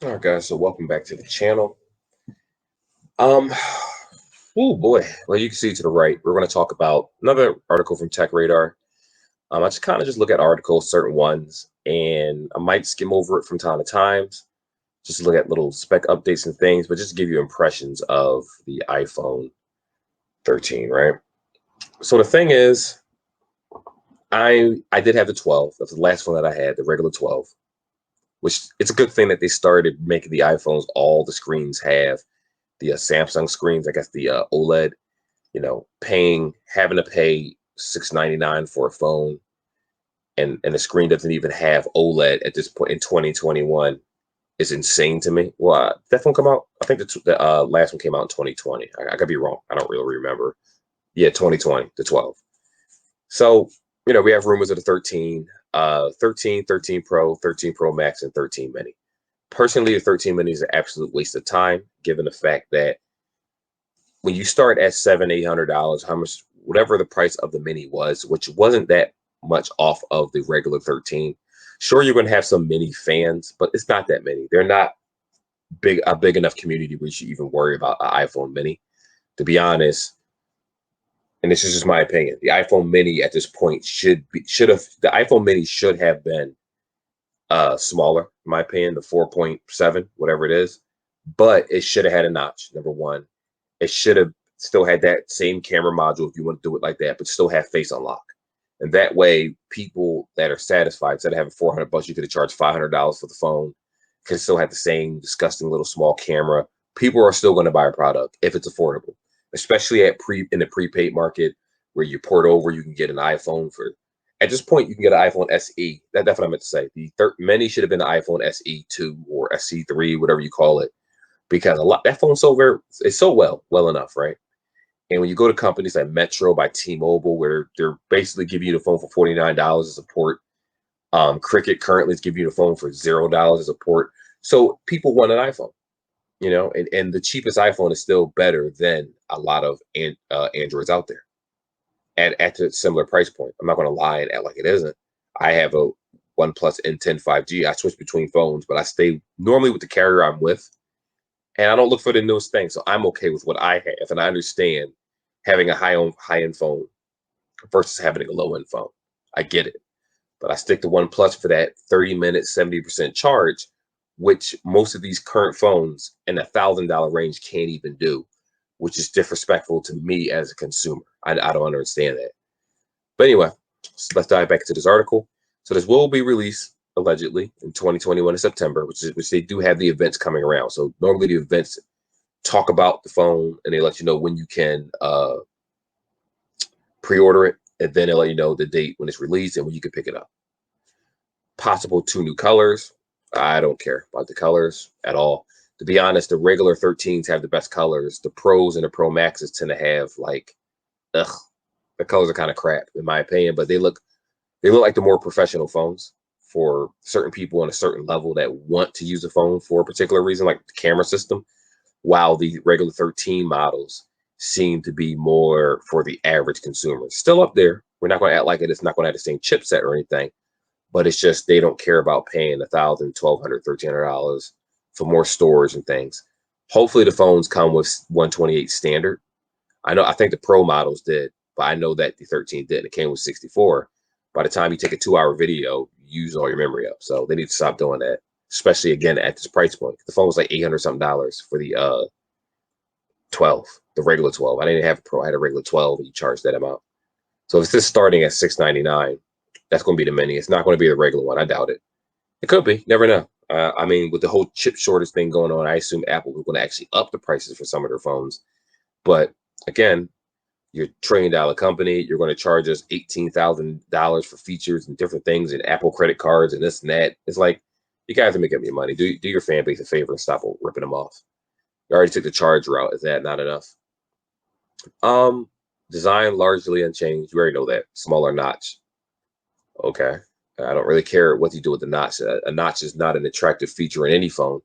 All right, guys. So welcome back to the channel. Um, oh boy. Well, you can see to the right, we're going to talk about another article from Tech Radar. I just kind of just look at articles, certain ones, and I might skim over it from time to time, just to look at little spec updates and things, but just to give you impressions of the iPhone 13, right? So the thing is, I did have the 12. That's the last one that I had, the regular 12. Which it's a good thing that they started making the iPhones. All the screens have the Samsung screens. I guess the OLED. Having to pay $699 for a phone, and the screen doesn't even have OLED at this point in 2021 is insane to me. Well, that phone come out. I think the last one came out in 2020. I could be wrong. I don't really remember. Yeah, 2020, the 12. So we have rumors of the 13, 13, 13 Pro, 13 Pro Max, and 13 Mini. Personally, the 13 Mini is an absolute waste of time, given the fact that when you start at $700-800, how much, whatever the price of the Mini was, which wasn't that much off of the regular 13. Sure, you're going to have some Mini fans, but it's not that many. They're not a big enough community where you should even worry about an iPhone Mini. To be honest, and this is just my opinion, the iPhone Mini at this point the iPhone Mini should have been smaller, in my opinion, the 4.7, whatever it is, but it should have had a notch. Number one, it should have still had that same camera module if you want to do it like that, but still have face unlock. And that way, people that are satisfied, instead of having $400, you could have charged $500 for the phone, can still have the same disgusting little small camera. People are still going to buy a product if it's affordable, especially in the prepaid market where you port over, you can get an iPhone for. At this point, you can get an iPhone SE. That's what I meant to say. Many should have been the iPhone SE2 or SE3, whatever you call it, because that phone's it's so well enough, right? And when you go to companies like Metro by T-Mobile, where they're basically giving you the phone for $49 as a port, Cricket currently is giving you the phone for $0 as a port. So people want an iPhone, and the cheapest iPhone is still better than a lot of Androids out there at a similar price point. I'm not going to lie and act like it isn't. I have a OnePlus N10 5G. I switch between phones, but I stay normally with the carrier I'm with, and I don't look for the newest thing. So I'm okay with what I have, and I understand having a high-end phone versus having a low-end phone. I get it, but I stick to OnePlus for that 30-minute, 70% charge, which most of these current phones in $1,000 range can't even do, which is disrespectful to me as a consumer. I don't understand that. But anyway, so let's dive back to this article. So this will be released allegedly in 2021 in September, which they do have the events coming around. So normally the events talk about the phone and they let you know when you can pre-order it, and then they'll let you know the date when it's released and when you can pick it up. Possible 2 new colors. I don't care about the colors at all. To be honest, the regular 13s have the best colors. The Pros and the Pro Maxes tend to have the colors are kind of crap in my opinion, but they look like the more professional phones for certain people on a certain level that want to use a phone for a particular reason, like the camera system, while the regular 13 models seem to be more for the average consumer. Still up there. We're not going to act like it's not going to have the same chipset or anything, but it's just they don't care about paying $1,000, $1,200, $1,300 for more storage and things. Hopefully the phones come with 128 standard. I think the Pro models did, but I know that the 13 didn't. It came with 64. By the time you take a 2-hour video, you use all your memory up. So they need to stop doing that, especially again at this price point. The phone was like $800 something for the 12, the regular 12. I didn't have a Pro. I had a regular 12, and you charge that amount. So if this starting at $699, that's going to be the Mini. It's not going to be the regular one. I doubt it. It could be. Never know. I mean, with the whole chip shortage thing going on, I assume Apple was going to actually up the prices for some of their phones. But again, you're a $1 trillion company. You're going to charge us $18,000 for features and different things and Apple credit cards and this and that. It's like, you guys are making me money. Do your fan base a favor and stop ripping them off. You already took the charge route. Is that not enough? Design largely unchanged. You already know that. Smaller notch. Okay. I don't really care what you do with the notch. A notch is not an attractive feature in any phone,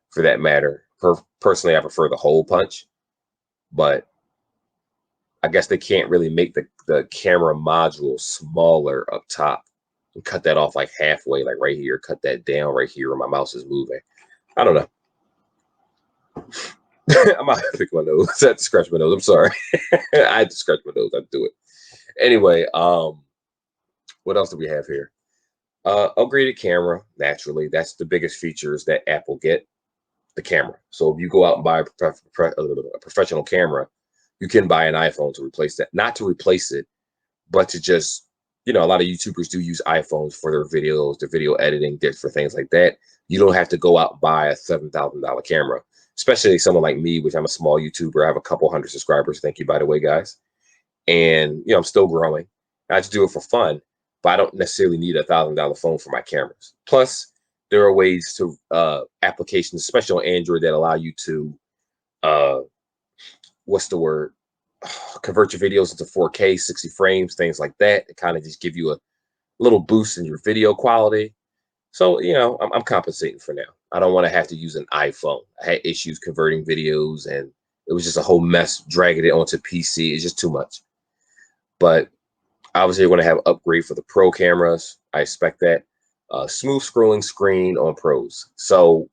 for that matter. Personally, I prefer the hole punch, but I guess they can't really make the camera module smaller up top and cut that off like halfway, like right here. Cut that down right here where my mouse is moving. I don't know. I'm out to pick my nose. I had to scratch my nose. I'm sorry. I had to scratch my nose. I do it. Anyway, what else do we have here? Upgraded camera, naturally. That's the biggest features that Apple get, the camera. So if you go out and buy a professional camera, you can buy an iPhone to replace that. Not to replace it, but to just, a lot of YouTubers do use iPhones for their videos, their video editing, for things like that. You don't have to go out and buy a $7,000 camera, especially someone like me, which I'm a small YouTuber. I have a couple hundred subscribers. Thank you, by the way, guys. And, I'm still growing. I just do it for fun, but I don't necessarily need $1,000 phone for my cameras. Plus, there are ways to applications, especially on Android, that allow you to uh, what's the word? Convert your videos into 4K, 60 frames, things like that. It kind of just give you a little boost in your video quality. So, I'm compensating for now. I don't want to have to use an iPhone. I had issues converting videos, and it was just a whole mess dragging it onto PC. It's just too much. But obviously, you're going to have upgrade for the Pro cameras. I expect that. Smooth scrolling screen on Pros. So,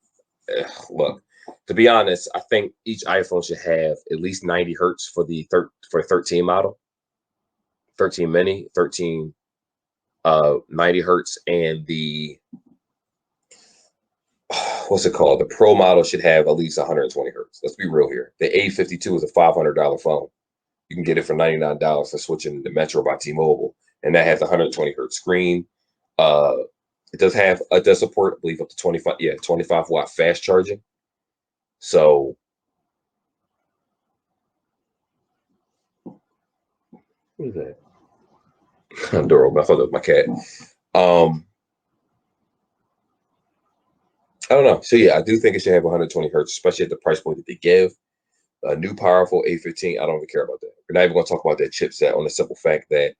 look, to be honest, I think each iPhone should have at least 90 hertz for the 13 model, 13 mini, 13 90 hertz, and the what's it called? The Pro model should have at least 120 hertz. Let's be real here. The A52 is a $500 phone. You can get it for $99 for switching to Metro by T-Mobile, and that has a 120 hertz screen. Uh, it does support, I believe, up to 25 watt fast charging. So what is that? Door open. I thought that was my cat. I don't know. So yeah, I do think it should have 120 hertz, especially at the price point that they give. A new powerful A15. I don't even care about that. We're not even going to talk about that chipset on the simple fact that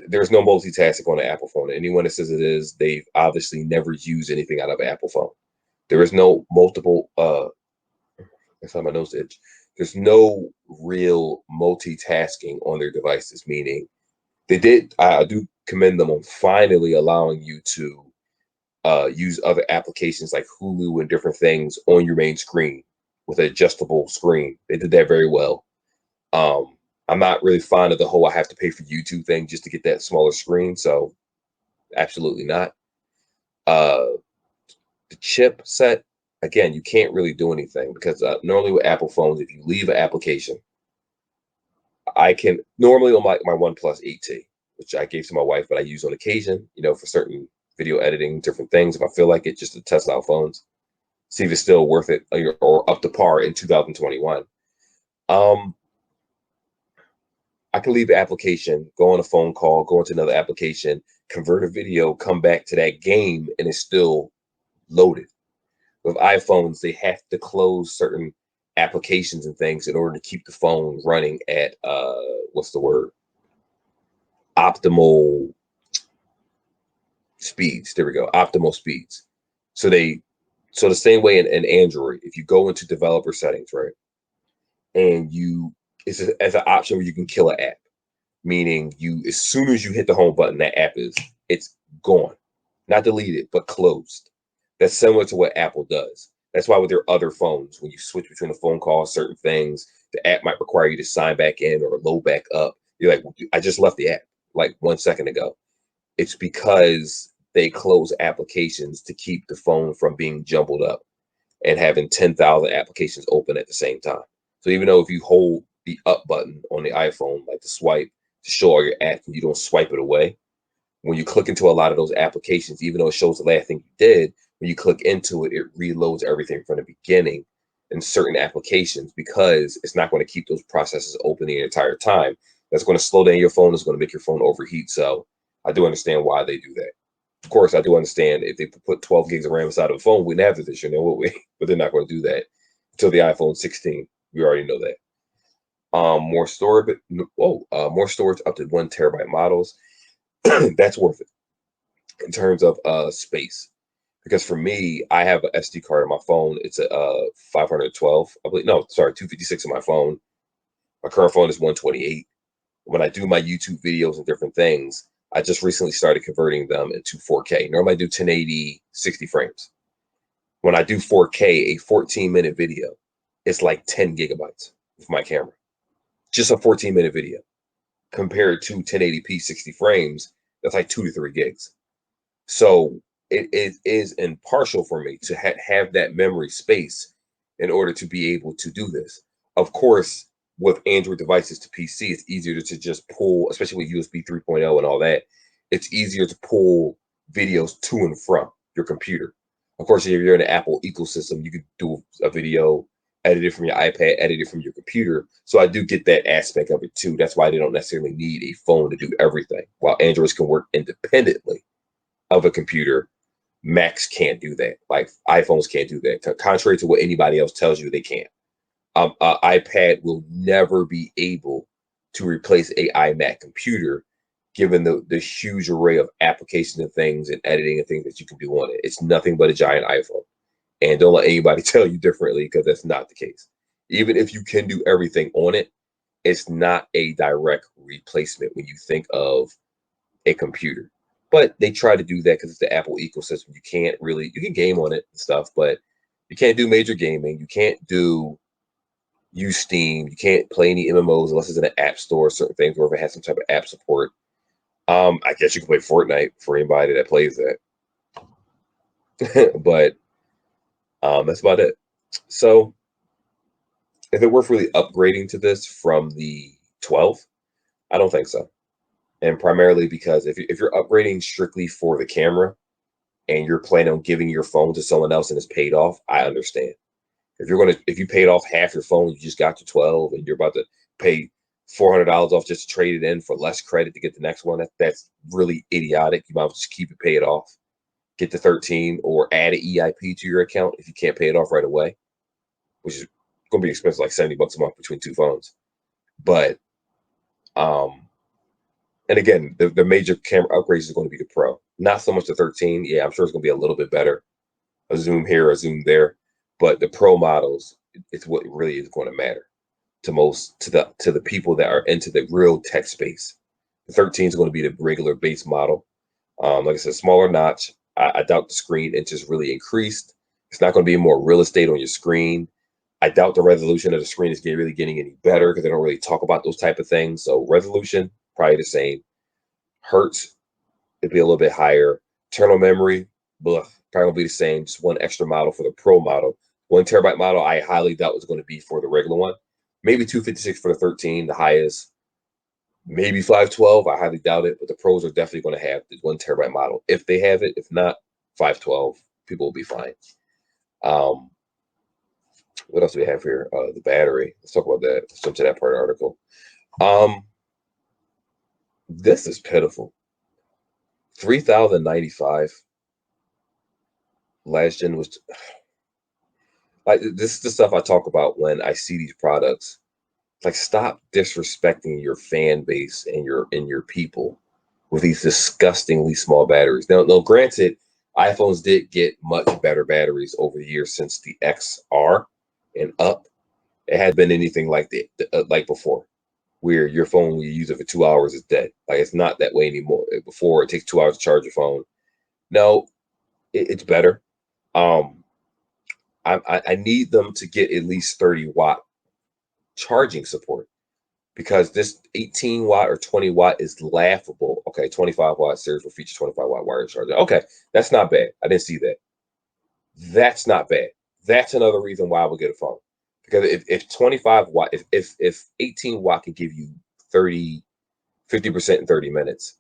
there's no multitasking on the Apple phone. Anyone that says it is, they've obviously never used anything out of an Apple phone. There is no multiple. That's how my nose itch. There's no real multitasking on their devices. Meaning, they did. I do commend them on finally allowing you to use other applications like Hulu and different things on your main screen with an adjustable screen. They did that very well. I'm not really fond of the whole I have to pay for YouTube thing just to get that smaller screen. So absolutely not. The chip set, again, you can't really do anything because normally with Apple phones, if you leave an application, I can normally on my OnePlus 8T, which I gave to my wife, but I use on occasion, for certain video editing, different things. If I feel like it, just to test out phones, see if it's still worth it or up to par in 2021. I can leave the application, go on a phone call, go into another application, convert a video, come back to that game, and it's still loaded. With iPhones, they have to close certain applications and things in order to keep the phone running at what's the word? Optimal speeds. There we go. Optimal speeds. So the same way in Android, if you go into developer settings, right, and as an option where you can kill an app, meaning as soon as you hit the home button, that app it's gone, not deleted, but closed. That's similar to what Apple does. That's why with their other phones, when you switch between a phone call, certain things, the app might require you to sign back in or load back up. You're like, I just left the app like 1 second ago. It's because they close applications to keep the phone from being jumbled up and having 10,000 applications open at the same time. So even though if you hold the up button on the iPhone, like the swipe to show all your apps and you don't swipe it away, when you click into a lot of those applications, even though it shows the last thing you did, when you click into it, it reloads everything from the beginning in certain applications because it's not going to keep those processes open the entire time. That's going to slow down your phone. It's going to make your phone overheat. So I do understand why they do that. Of course, I do understand if they put 12 gigs of RAM inside of a phone, we'd have this issue, would we? But they're not going to do that until the iPhone 16. We already know that. More storage. More storage up to 1 terabyte models. That's worth it in terms of space. Because for me, I have an SD card on my phone. It's a 512. I believe 256 on my phone. My current phone is 128. When I do my YouTube videos and different things, I just recently started converting them into 4K. Normally I do 1080, 60 frames. When I do 4K, a 14-minute video, it's like 10 gigabytes with my camera. Just a 14-minute video compared to 1080p 60 frames, that's like 2 to 3 gigs. So it is impartial for me to have that memory space in order to be able to do this. Of course, with Android devices to PC, it's easier to just pull, especially with USB 3.0 and all that. It's easier to pull videos to and from your computer. Of course, if you're in the Apple ecosystem, you could do a video, edit it from your iPad, edit it from your computer. So I do get that aspect of it too. That's why they don't necessarily need a phone to do everything. While Androids can work independently of a computer, Macs can't do that. Like iPhones can't do that. Contrary to what anybody else tells you, they can't. iPad will never be able to replace a iMac computer, given the huge array of applications and things and editing and things that you can do on it. It's nothing but a giant iPhone. And don't let anybody tell you differently, because that's not the case. Even if you can do everything on it, it's not a direct replacement when you think of a computer. But they try to do that because it's the Apple ecosystem. You can't really, you can game on it and stuff, but you can't do major gaming. You can't use Steam. You can't play any MMOs unless it's in an app store, certain things, or if it has some type of app support. I guess you can play Fortnite for anybody that plays that. But that's about it. So is it worth really upgrading to this from the 12? I don't think so. And primarily because if you're upgrading strictly for the camera and you're planning on giving your phone to someone else and it's paid off, I understand. If you paid off half your phone, you just got your 12 and you're about to pay $400 off just to trade it in for less credit to get the next one, that's really idiotic. You might as well just keep it, pay it off, get the 13, or add an EIP to your account if you can't pay it off right away, which is going to be expensive, like $70 a month between two phones. But and again, the major camera upgrades is going to be the Pro, not so much the 13. Yeah, I'm sure it's going to be a little bit better, a zoom here, a zoom there, but the Pro models, it's what really is going to matter to the people that are into the real tech space. The 13 is going to be the regular base model. Like I said, smaller notch. I doubt the screen inches really increased. It's not going to be more real estate on your screen. I doubt the resolution of the screen is really getting any better because they don't really talk about those type of things. So resolution, probably the same. Hertz, it'd be a little bit higher. Internal memory, blah, probably gonna be the same. Just one extra model for the Pro model. 1 terabyte model, I highly doubt was going to be for the regular one. Maybe 256 for the 13, the highest. Maybe 512. I highly doubt it, but the Pros are definitely going to have the 1 terabyte model if they have it. If not, 512. People will be fine. Um, what else do we have here? The battery. Let's talk about that. Let's jump to that part of the article. This is pitiful. 3,095. Last gen was like, this is the stuff I talk about when I see these products. Like, stop disrespecting your fan base and your people with these disgustingly small batteries. Now, granted, iPhones did get much better batteries over the years since the XR and up. It had been anything like like before, where your phone, when you use it for 2 hours, is dead. Like, it's not that way anymore. Before, it takes 2 hours to charge your phone. No, it's better. Um, I need them to get at least 30-watt charging support, because this 18-watt or 20-watt is laughable. Okay, 25-watt series will feature 25-watt wireless charger. Okay, that's not bad. I didn't see that. That's not bad. That's another reason why I would get a phone. Because if 25-watt, if 18-watt can give you 50% in 30 minutes,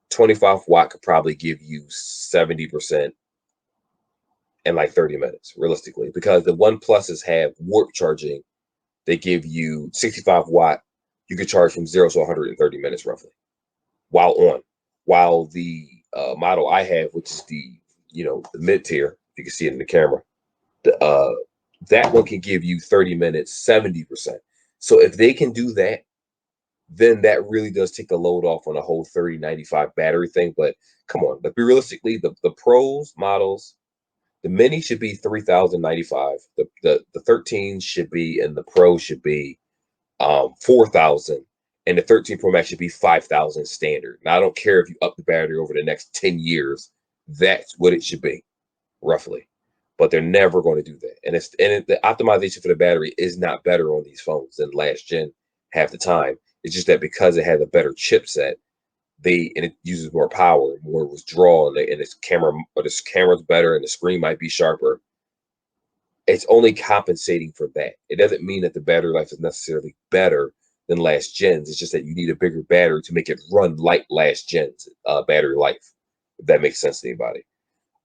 25-watt could probably give you 70% in like 30 minutes, realistically. Because the One Pluses have warp charging. They give you 65-watt. You could charge from 0 to 130 minutes roughly while on. While the model I have, which is the mid tier, you can see it in the camera, that one can give you 30 minutes, 70%. So if they can do that, then that really does take the load off on the whole 3095 battery thing. But come on, let's be realistically, the Pros models, the Mini should be 3,095. The 13 should be, and the Pro should be 4,000, and the 13 Pro Max should be 5,000 standard. Now, I don't care if you up the battery over the next 10 years. That's what it should be, roughly. but they're never going to do that. And the optimization for the battery is not better on these phones than last gen half the time. It's just that because it has a better chipset, and it uses more power, more withdrawal, and this camera's better, and the screen might be sharper. It's only compensating for that. It doesn't mean that the battery life is necessarily better than last gens. It's just that you need a bigger battery to make it run like last gen's battery life. If that makes sense to anybody.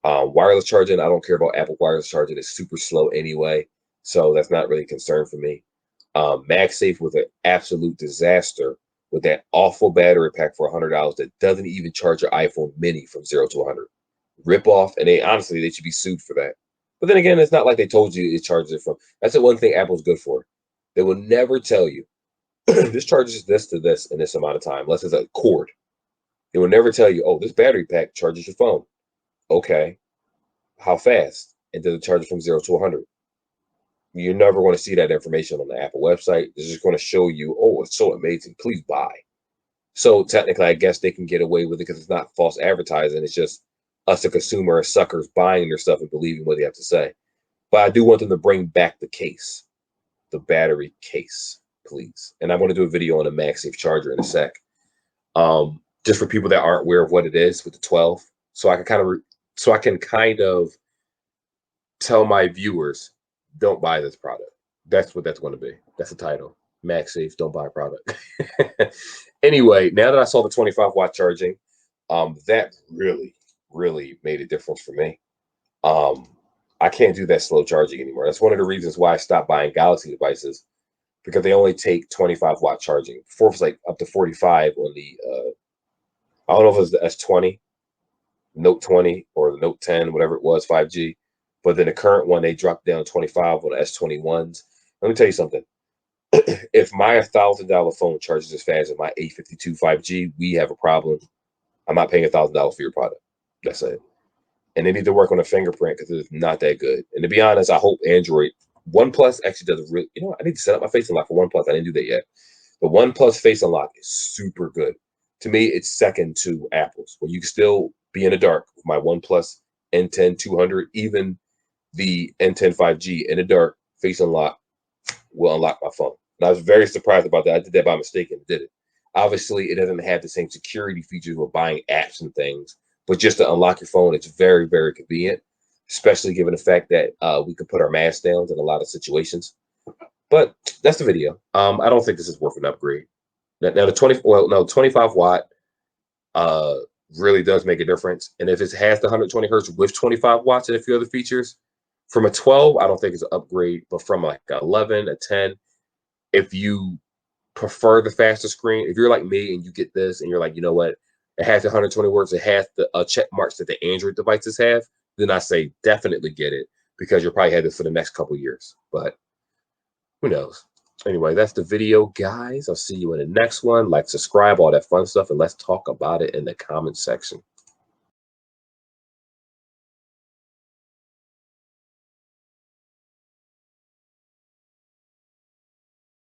Wireless charging, I don't care about Apple wireless charging. It's super slow anyway, so that's not really a concern for me. MagSafe was an absolute disaster with that awful battery pack for $100 that doesn't even charge your iPhone mini from 0 to 100. Rip off, and they should be sued for that. But then again, it's not like they told you it charges it from. That's the one thing Apple's good for. They will never tell you this charges this to this in this amount of time, unless it's a cord. They will never tell you, oh, this battery pack charges your phone. Okay, how fast? And does it charge it from 0 to 100? You're never going to see that information on the Apple website. It's just going to show you, oh, it's so amazing. Please buy. So technically, I guess they can get away with it because it's not false advertising. It's just us, the consumer, as suckers, buying their stuff and believing what they have to say. But I do want them to bring back the case, the battery case, please. And I want to do a video on a MagSafe charger in a sec, just for people that aren't aware of what it is with the 12. So I can kind of tell my viewers, don't buy this product. That's what that's going to be. That's the title. MagSafe, don't buy a product. Anyway, now that I saw the 25-watt charging, that really made a difference for me. I can't do that slow charging anymore. That's one of the reasons why I stopped buying Galaxy devices, because they only take 25-watt charging. Before it was like up to 45 on the I don't know if it was the S20, Note 20, or the Note 10, whatever it was, 5G. But then the current one, they dropped down to 25 on the S21s. Let me tell you something. If my $1,000 phone charges as fast as my A52 5G, we have a problem. I'm not paying $1,000 for your product. That's it. And they need to work on the fingerprint because it's not that good. And to be honest, I hope Android, OnePlus actually does a really, I need to set up my Face Unlock for OnePlus. I didn't do that yet. The OnePlus Face Unlock is super good. To me, it's second to Apple's, where you can still be in the dark with my OnePlus N10 200, even the N10 5G in the dark. Face Unlock will unlock my phone. And I was very surprised about that. I did that by mistake and did it. Obviously, it doesn't have the same security features with buying apps and things, but just to unlock your phone, it's very convenient, especially given the fact that we could put our mask down in a lot of situations. But that's the video. I don't think this is worth an upgrade. Now the 25-watt really does make a difference. And if it has the 120 hertz with 25 watts and a few other features, from a 12, I don't think it's an upgrade. But from like 11, a 10, if you prefer the faster screen, if you're like me and you get this and you're like, you know what, it has 120 words, it has the check marks that the Android devices have, then I say definitely get it, because you'll probably have this for the next couple years. But who knows? Anyway, that's the video, guys. I'll see you in the next one. Like, subscribe, all that fun stuff, and let's talk about it in the comment section.